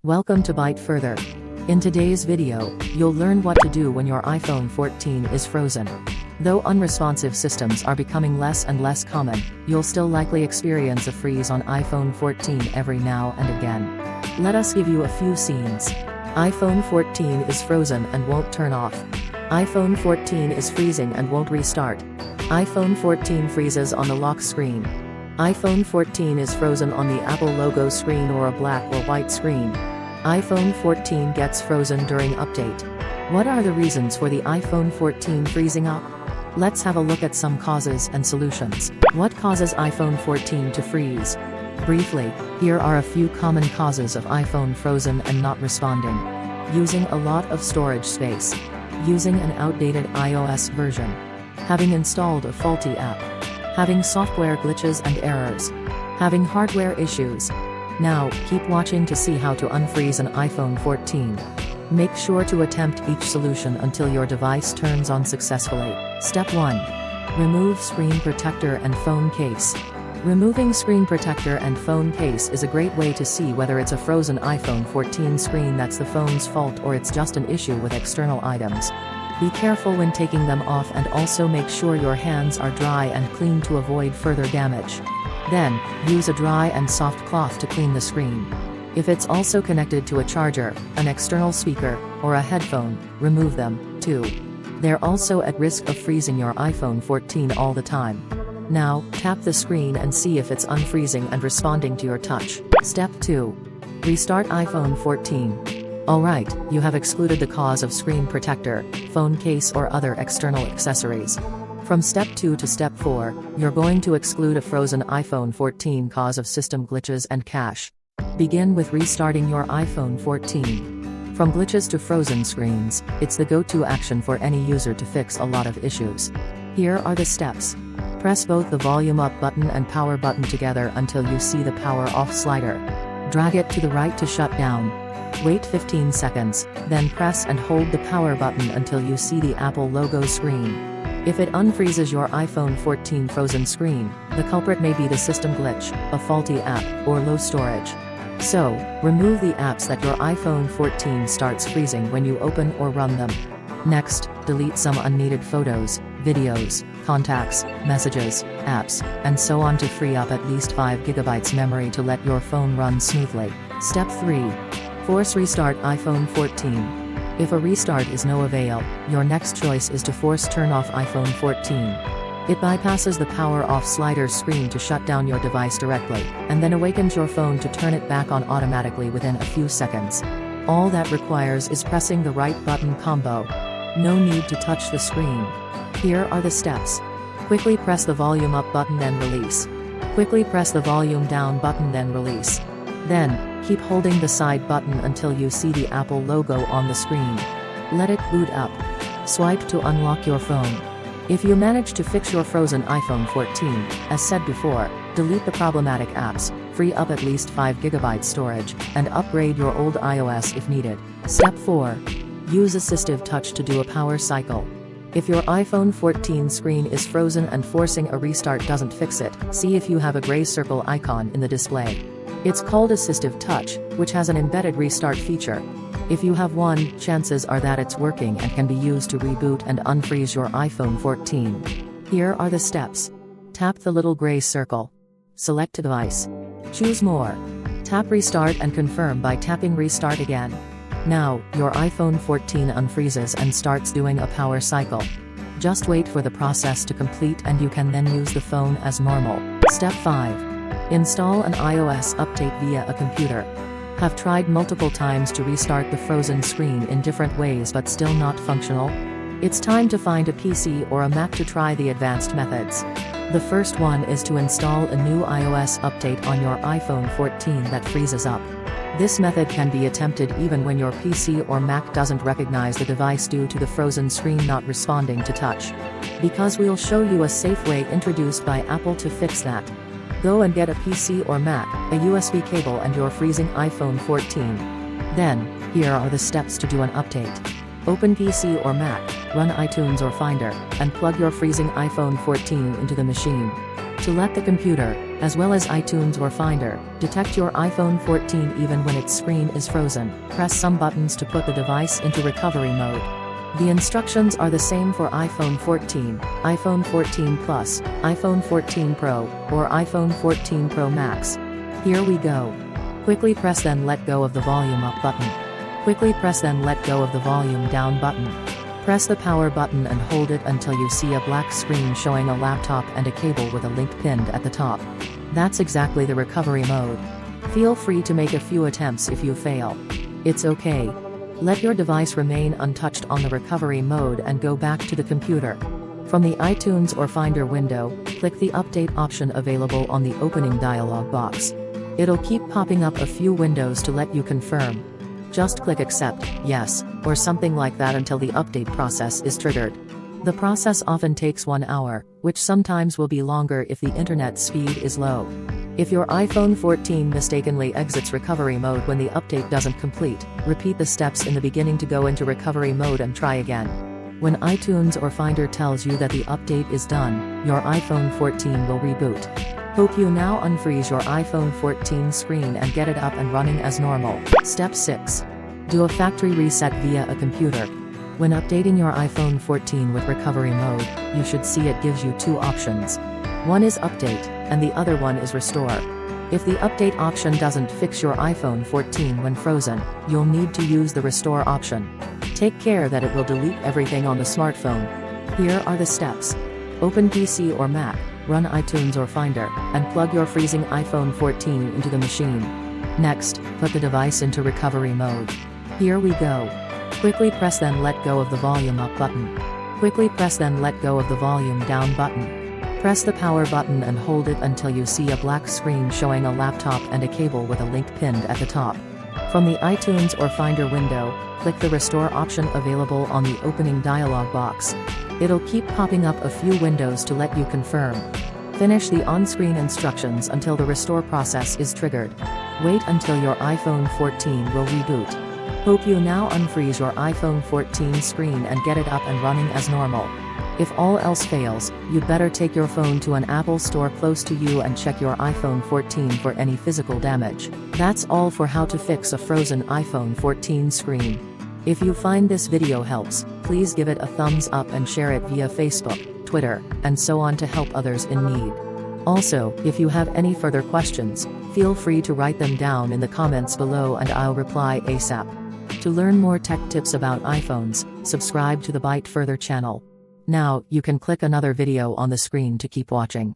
Welcome to Byte Further. In today's video, you'll learn what to do when your iPhone 14 is frozen. Though unresponsive systems are becoming less and less common, you'll still likely experience a freeze on iPhone 14 every now and again. Let us give you a few scenes. iPhone 14 is frozen and won't turn off. iPhone 14 is freezing and won't restart. iPhone 14 freezes on the lock screen. iPhone 14 is frozen on the Apple logo screen or a black or white screen. iPhone 14 gets frozen during update. What are the reasons for the iPhone 14 freezing up? Let's have a look at some causes and solutions. What causes iPhone 14 to freeze? Briefly, here are a few common causes of iPhone frozen and not responding. Using a lot of storage space. Using an outdated iOS version. Having installed a faulty app. Having software glitches and errors. Having hardware issues. Now, keep watching to see how to unfreeze an iPhone 14. Make sure to attempt each solution until your device turns on successfully. Step 1. Remove screen protector and phone case. Removing screen protector and phone case is a great way to see whether it's a frozen iPhone 14 screen that's the phone's fault or it's just an issue with external items. Be careful when taking them off and also make sure your hands are dry and clean to avoid further damage. Then, use a dry and soft cloth to clean the screen. If it's also connected to a charger, an external speaker, or a headphone, remove them, too. They're also at risk of freezing your iPhone 14 all the time. Now, tap the screen and see if it's unfreezing and responding to your touch. Step 2. Restart iPhone 14. Alright, you have excluded the cause of screen protector, phone case or other external accessories. From Step 2 to Step 4, you're going to exclude a frozen iPhone 14 cause of system glitches and cache. Begin with restarting your iPhone 14. From glitches to frozen screens, it's the go-to action for any user to fix a lot of issues. Here are the steps. Press both the volume up button and power button together until you see the power off slider. Drag it to the right to shut down. Wait 15 seconds, then press and hold the power button until you see the Apple logo screen. If it unfreezes your iPhone 14 frozen screen, the culprit may be the system glitch, a faulty app, or low storage. So, remove the apps that your iPhone 14 starts freezing when you open or run them. Next, delete some unneeded photos, videos, contacts, messages, apps, and so on to free up at least 5 GB memory to let your phone run smoothly. Step 3. Force restart iPhone 14. If a restart is no avail, your next choice is to force turn off iPhone 14. It bypasses the power off slider screen to shut down your device directly, and then awakens your phone to turn it back on automatically within a few seconds. All that requires is pressing the right button combo. No need to touch the screen. Here are the steps. Quickly press the volume up button then release. Quickly press the volume down button then release. Then, keep holding the side button until you see the Apple logo on the screen. Let it boot up. Swipe to unlock your phone. If you manage to fix your frozen iPhone 14, as said before, delete the problematic apps, free up at least 5 GB storage, and upgrade your old iOS if needed. Step 4. Use AssistiveTouch to do a power cycle. If your iPhone 14 screen is frozen and forcing a restart doesn't fix it, see if you have a gray circle icon in the display. It's called AssistiveTouch, which has an embedded restart feature. If you have one, chances are that it's working and can be used to reboot and unfreeze your iPhone 14. Here are the steps. Tap the little gray circle. Select device. Choose More. Tap Restart and confirm by tapping Restart again. Now, your iPhone 14 unfreezes and starts doing a power cycle. Just wait for the process to complete and you can then use the phone as normal. Step 5. Install an iOS update via a computer. Have tried multiple times to restart the frozen screen in different ways but still not functional? It's time to find a PC or a Mac to try the advanced methods. The first one is to install a new iOS update on your iPhone 14 that freezes up. This method can be attempted even when your PC or Mac doesn't recognize the device due to the frozen screen not responding to touch. Because we'll show you a safe way introduced by Apple to fix that. Go and get a PC or Mac, a USB cable and your freezing iPhone 14. Then, here are the steps to do an update. Open PC or Mac, run iTunes or Finder, and plug your freezing iPhone 14 into the machine. To let the computer, as well as iTunes or Finder. Detect your iPhone 14 even when its screen is frozen. Press some buttons to put the device into recovery mode. The instructions are the same for iPhone 14, iPhone 14 Plus, iPhone 14 Pro, or iPhone 14 Pro Max. Here we go. Quickly press then let go of the volume up button. Quickly press then let go of the volume down button. Press the power button and hold it until you see a black screen showing a laptop and a cable with a link pinned at the top. That's exactly the recovery mode. Feel free to make a few attempts if you fail. It's okay. Let your device remain untouched on the recovery mode and go back to the computer. From the iTunes or Finder window, click the Update option available on the opening dialog box. It'll keep popping up a few windows to let you confirm. Just click Accept, Yes, or something like that until the update process is triggered. The process often takes 1 hour, which sometimes will be longer if the internet speed is low. If your iPhone 14 mistakenly exits recovery mode when the update doesn't complete, repeat the steps in the beginning to go into recovery mode and try again. When iTunes or Finder tells you that the update is done, your iPhone 14 will reboot. Hope you now unfreeze your iPhone 14 screen and get it up and running as normal. Step 6. Do a factory reset via a computer. When updating your iPhone 14 with recovery mode, you should see it gives you 2 options. One is Update, and the other one is Restore. If the Update option doesn't fix your iPhone 14 when frozen, you'll need to use the Restore option. Take care that it will delete everything on the smartphone. Here are the steps. Open PC or Mac, run iTunes or Finder, and plug your freezing iPhone 14 into the machine. Next, put the device into recovery mode. Here we go. Quickly press then let go of the volume up button. Quickly press then let go of the volume down button. Press the power button and hold it until you see a black screen showing a laptop and a cable with a link pinned at the top. From the iTunes or Finder window, click the Restore option available on the opening dialog box. It'll keep popping up a few windows to let you confirm. Finish the on-screen instructions until the restore process is triggered. Wait until your iPhone 14 will reboot. Hope you now unfreeze your iPhone 14 screen and get it up and running as normal. If all else fails, you'd better take your phone to an Apple store close to you and check your iPhone 14 for any physical damage. That's all for how to fix a frozen iPhone 14 screen. If you find this video helps, please give it a thumbs up and share it via Facebook, Twitter, and so on to help others in need. Also, if you have any further questions, feel free to write them down in the comments below and I'll reply ASAP. To learn more tech tips about iPhones, subscribe to the Byte Further channel. Now, you can click another video on the screen to keep watching.